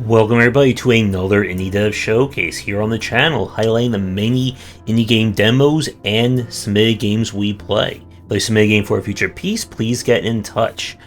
Welcome everybody to another Indie Dev Showcase here on the channel, highlighting the many indie game demos and submitted games we play. If you submit a game for a future piece, please get in touch.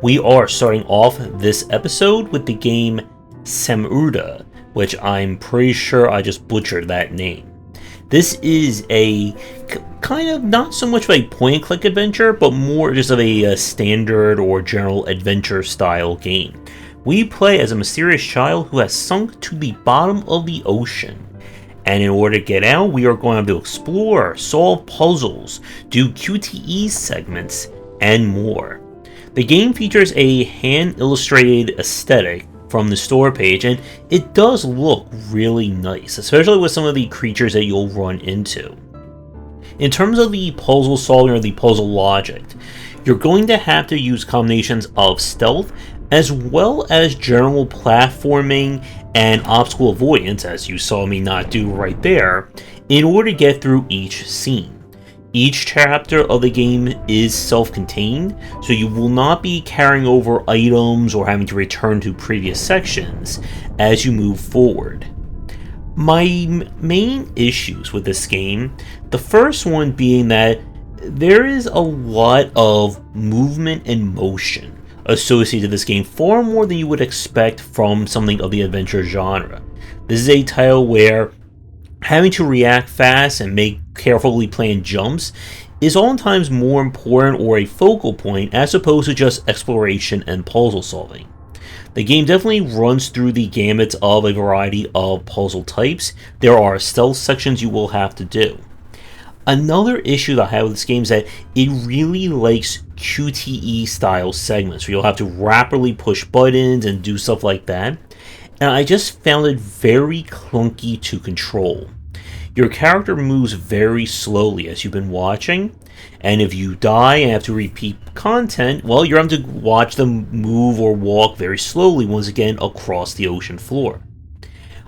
We are starting off this episode with the game Samudra, which I'm pretty sure I just butchered that name. This is a kind of not so much of a point-and-click adventure, but more just of a standard or general adventure style game. We play as a mysterious child who has sunk to the bottom of the ocean. And in order to get out, we are going to have to explore, solve puzzles, do QTE segments, and more. The game features a hand-illustrated aesthetic from the store page, and it does look really nice, especially with some of the creatures that you'll run into. In terms of the puzzle solving or the puzzle logic, you're going to have to use combinations of stealth as well as general platforming and obstacle avoidance, as you saw me not do right there, in order to get through each scene. Each chapter of the game is self-contained, so you will not be carrying over items or having to return to previous sections as you move forward. My main issues with this game, the first one being that there is a lot of movement and motion associated to this game, far more than you would expect from something of the adventure genre. This is a title where having to react fast and make carefully planned jumps is oftentimes more important or a focal point as opposed to just exploration and puzzle solving. The game definitely runs through the gamut of a variety of puzzle types. There are stealth sections you will have to do. Another issue that I have with this game is that it really likes QTE style segments where you'll have to rapidly push buttons and do stuff like that, and I just found it very clunky to control. Your character moves very slowly as you've been watching, and if you die and have to repeat content, well, you're having to watch them move or walk very slowly once again across the ocean floor.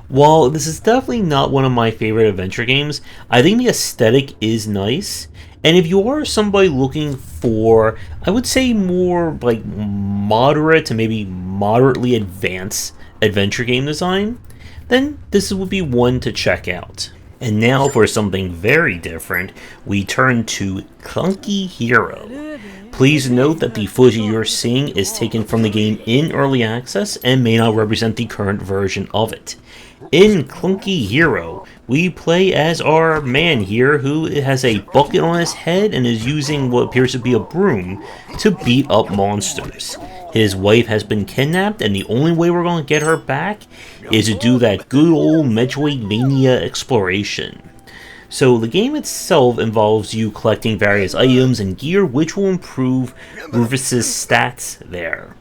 While this is definitely not one of my favorite adventure games, I think the aesthetic is nice, and if you are somebody looking for, I would say more like moderate to maybe moderately advanced adventure game design, then this would be one to check out. And now for something very different, we turn to Clunky Hero. Please note that the footage you're seeing is taken from the game in early access and may not represent the current version of it. In Clunky Hero, we play as our man here who has a bucket on his head and is using what appears to be a broom to beat up monsters. His wife has been kidnapped, and the only way we're going to get her back is to do that good old Metroidvania exploration. So the game itself involves you collecting various items and gear which will improve Rufus's stats there.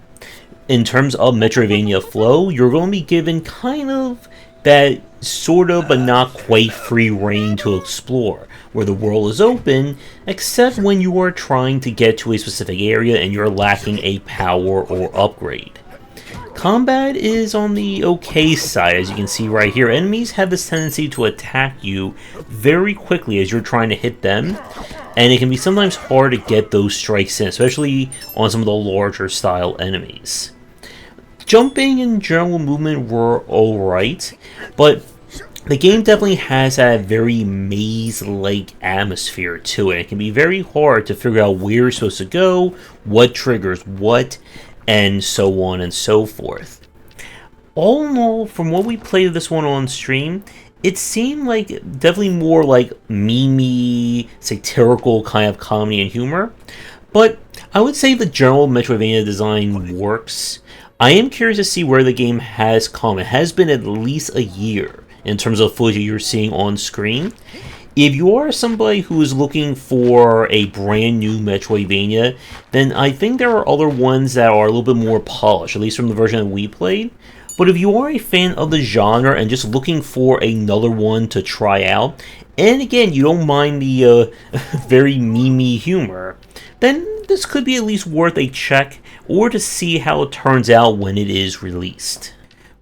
In terms of Metroidvania flow, you're going to be given kind of that sort of but not quite free reign to explore, where the world is open, except when you are trying to get to a specific area and you're lacking a power or upgrade. Combat is on the okay side, as you can see right here. Enemies have this tendency to attack you very quickly as you're trying to hit them, and it can be sometimes hard to get those strikes in, especially on some of the larger style enemies. Jumping and general movement were alright, but the game definitely has that very maze-like atmosphere to it. It can be very hard to figure out where you're supposed to go, what triggers what, and so on and so forth. All in all, from what we played this one on stream, it seemed like definitely more like meme-y, satirical kind of comedy and humor, but I would say the general Metroidvania design works. I am curious to see where the game has come. It has been at least a year in terms of footage you're seeing on screen. If you are somebody who is looking for a brand new Metroidvania, then I think there are other ones that are a little bit more polished, at least from the version that we played. But if you are a fan of the genre and just looking for another one to try out, and again, you don't mind the very meme-y humor, then this could be at least worth a check or to see how it turns out when it is released.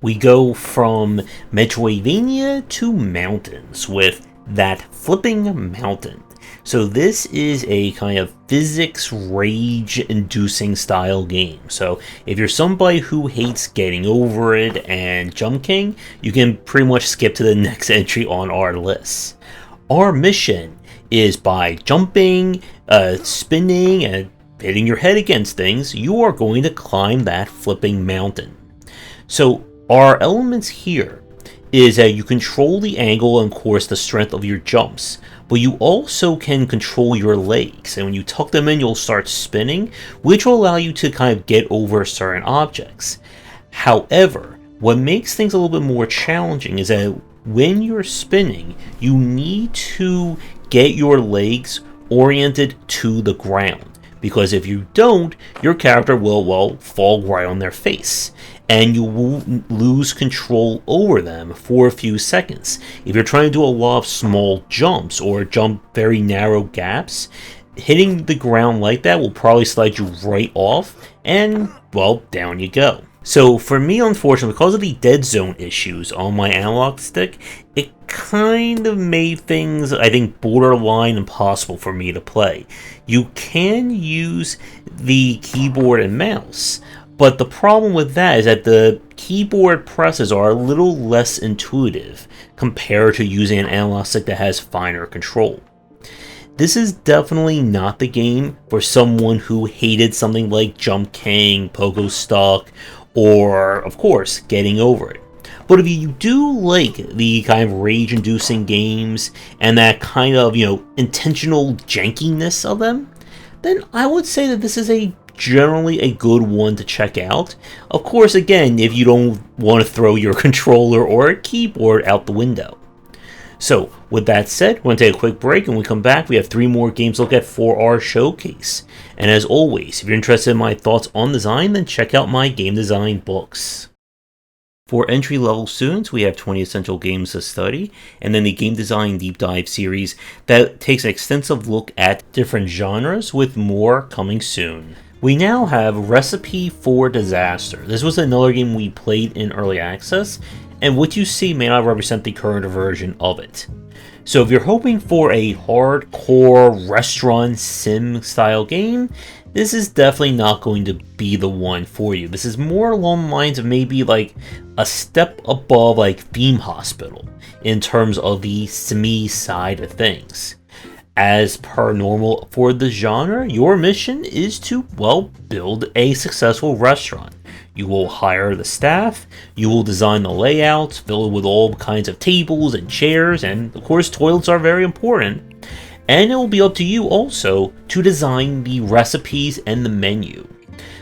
We go from Metroidvania to mountains with That Flipping Mountain. So this is a kind of physics rage-inducing style game. So if you're somebody who hates getting over it and jumping, you can pretty much skip to the next entry on our list. Our mission is by jumping, spinning, and hitting your head against things, you are going to climb that flipping mountain. So our elements here is that you control the angle and, of course, the strength of your jumps, but you also can control your legs, and when you tuck them in, you'll start spinning, which will allow you to kind of get over certain objects. However, what makes things a little bit more challenging is that when you're spinning, you need to get your legs oriented to the ground, because if you don't, your character will, well, fall right on their face, and you will lose control over them for a few seconds. If you're trying to do a lot of small jumps or jump very narrow gaps, hitting the ground like that will probably slide you right off, and, well, down you go. So for me, unfortunately, because of the dead zone issues on my analog stick, it kind of made things, I think, borderline impossible for me to play. You can use the keyboard and mouse, but the problem with that is that the keyboard presses are a little less intuitive compared to using an analog stick that has finer control. This is definitely not the game for someone who hated something like Jump King, Pogo Stuck, or, of course, Getting Over It. But if you do like the kind of rage-inducing games and that kind of, intentional jankiness of them, then I would say that this is generally a good one to check out. Of course, again, if you don't want to throw your controller or a keyboard out the window. So, with that said, we're going to take a quick break, and when we come back, we have 3 more games to look at for our showcase. And as always, if you're interested in my thoughts on design, then check out my game design books. For entry-level students, we have 20 essential games to study, and then the Game Design Deep Dive series that takes an extensive look at different genres, with more coming soon. We now have Recipe for Disaster. This was another game we played in early access, and what you see may not represent the current version of it. So if you're hoping for a hardcore restaurant sim style game, this is definitely not going to be the one for you. This is more along the lines of maybe like a step above like Theme Hospital in terms of the sim side of things. As per normal for the genre, your mission is to, well, build a successful restaurant. You will hire the staff, you will design the layouts, fill it with all kinds of tables and chairs, and of course toilets are very important. And it will be up to you also to design the recipes and the menu.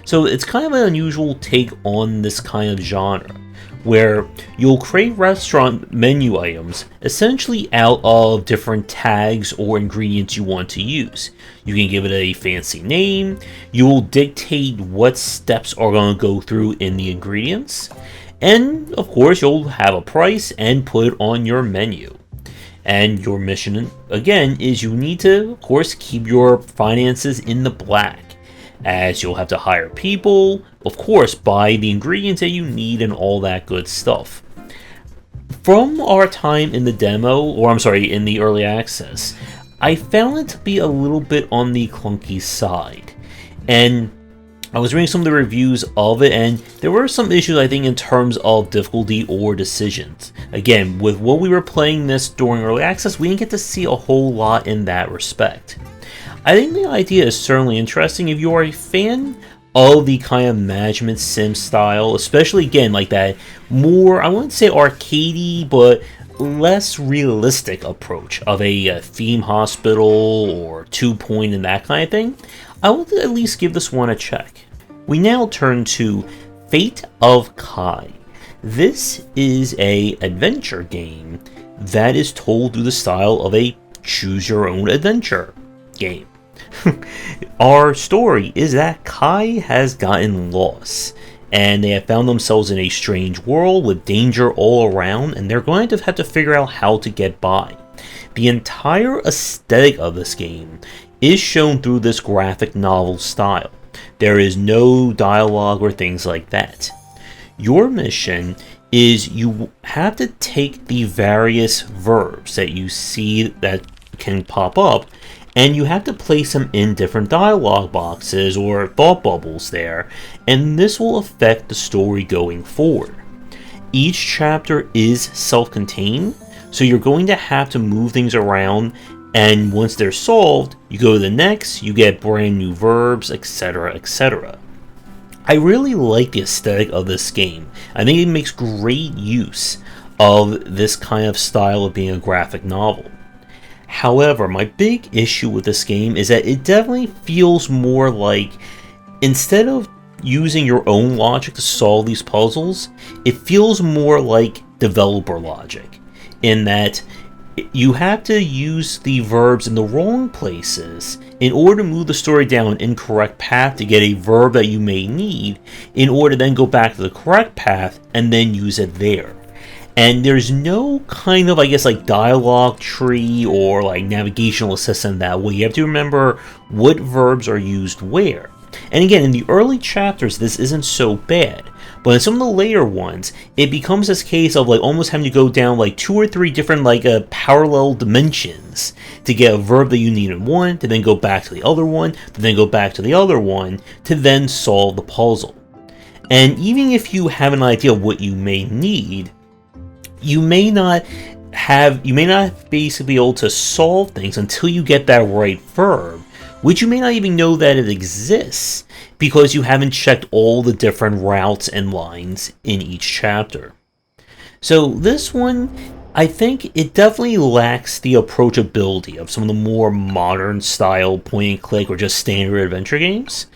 So it's kind of an unusual take on this kind of genre, where you'll create restaurant menu items essentially out of different tags or ingredients you want to use. You can give it a fancy name, you will dictate what steps are going to go through in the ingredients, and of course you'll have a price and put it on your menu. And your mission, again, is you need to, of course, keep your finances in the black, as you'll have to hire people, of course, buy the ingredients that you need and all that good stuff. From our time in the demo, in the early access, I found it to be a little bit on the clunky side. And I was reading some of the reviews of it, and there were some issues, I think, in terms of difficulty or decisions. Again, with what we were playing this during early access, we didn't get to see a whole lot in that respect. I think the idea is certainly interesting if you are a fan of the kind of management sim style, especially again like that more, I wouldn't say arcadey, but less realistic approach of a Theme Hospital or 2 Point and that kind of thing. I would at least give this one a check. We now turn to Fate of Kai. This is a adventure game that is told through the style of a choose your own adventure game. Our story is that Kai has gotten lost, and they have found themselves in a strange world with danger all around, and they're going to have to figure out how to get by. The entire aesthetic of this game is shown through this graphic novel style. There is no dialogue or things like that. Your mission is you have to take the various verbs that you see that can pop up, and you have to place them in different dialogue boxes or thought bubbles there, and this will affect the story going forward. Each chapter is self-contained, so you're going to have to move things around, and once they're solved, you go to the next, you get brand new verbs, etc, etc. I really like the aesthetic of this game. I think it makes great use of this kind of style of being a graphic novel. However, my big issue with this game is that it definitely feels more like, instead of using your own logic to solve these puzzles, it feels more like developer logic, in that you have to use the verbs in the wrong places in order to move the story down an incorrect path to get a verb that you may need, in order to then go back to the correct path and then use it there. And there's no kind of, I guess, like dialogue tree or like navigational assistant that way. You have to remember what verbs are used where. And again, in the early chapters, this isn't so bad. But in some of the later ones, it becomes this case of like almost having to go down like 2 or 3 different like parallel dimensions to get a verb that you need in one, to then go back to the other one, to then go back to the other one, to then solve the puzzle. And even if you have an idea of what you may need, you may not basically be able to solve things until you get that right verb, which you may not even know that it exists because you haven't checked all the different routes and lines in each chapter. So this one, I think it definitely lacks the approachability of some of the more modern style point and click or just standard adventure games,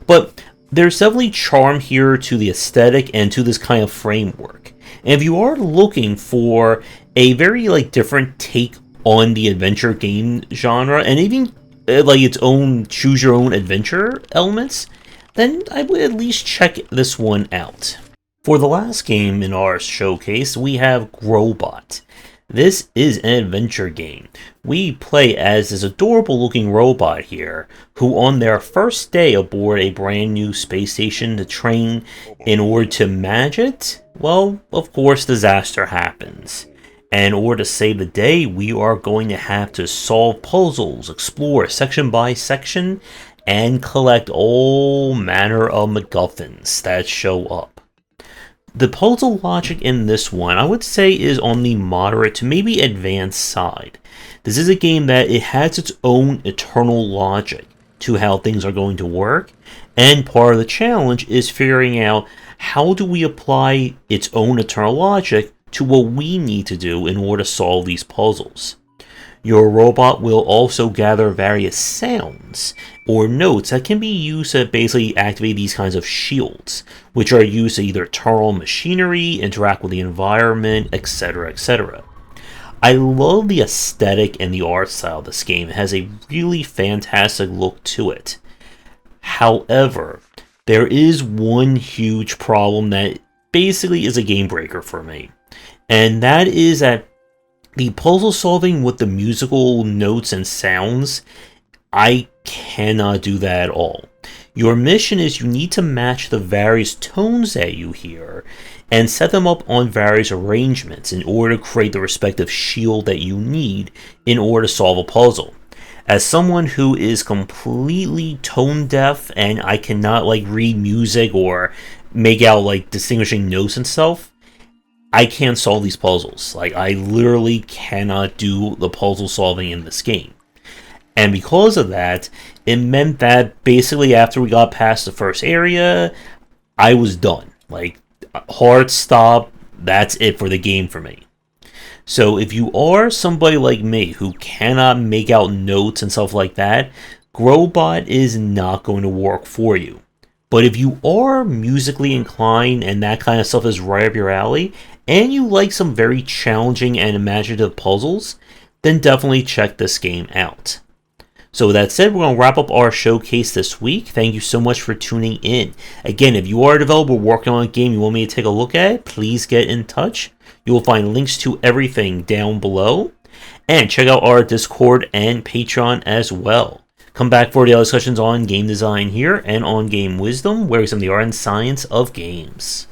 but there's definitely charm here to the aesthetic and to this kind of framework. And if you are looking for a very like different take on the adventure game genre, and even like its own choose your own adventure elements, then I would at least check this one out. For the last game in our showcase, we have Growbot. This is an adventure game. We play as this adorable looking robot here, who on their first day aboard a brand new space station to train in order to manage it, well, of course disaster happens. And in order to save the day, we are going to have to solve puzzles, explore section by section, and collect all manner of MacGuffins that show up. The puzzle logic in this one, I would say, is on the moderate to maybe advanced side. This is a game that it has its own eternal logic to how things are going to work, and part of the challenge is figuring out how do we apply its own eternal logic to what we need to do in order to solve these puzzles. Your robot will also gather various sounds or notes that can be used to basically activate these kinds of shields, which are used to either turn on machinery, interact with the environment, etc, etc. I love the aesthetic and the art style of this game. It has a really fantastic look to it. However, there is one huge problem that basically is a game breaker for me. And that is that the puzzle solving with the musical notes and sounds, I cannot do that at all. Your mission is you need to match the various tones that you hear and set them up on various arrangements in order to create the respective shield that you need in order to solve a puzzle. As someone who is completely tone deaf and I cannot like read music or make out like distinguishing notes and stuff, I can't solve these puzzles. Like, I literally cannot do the puzzle solving in this game. And because of that, it meant that basically after we got past the first area, I was done. Like, hard stop, that's it for the game for me. So if you are somebody like me who cannot make out notes and stuff like that, Growbot is not going to work for you. But if you are musically inclined and that kind of stuff is right up your alley, and you like some very challenging and imaginative puzzles, then definitely check this game out. So with that said, we're going to wrap up our showcase this week. Thank you so much for tuning in. Again, if you are a developer working on a game you want me to take a look at, please get in touch. You will find links to everything down below. And check out our Discord and Patreon as well. Come back for the other discussions on game design here and on Game Wisdom, where we some of the art and science of games.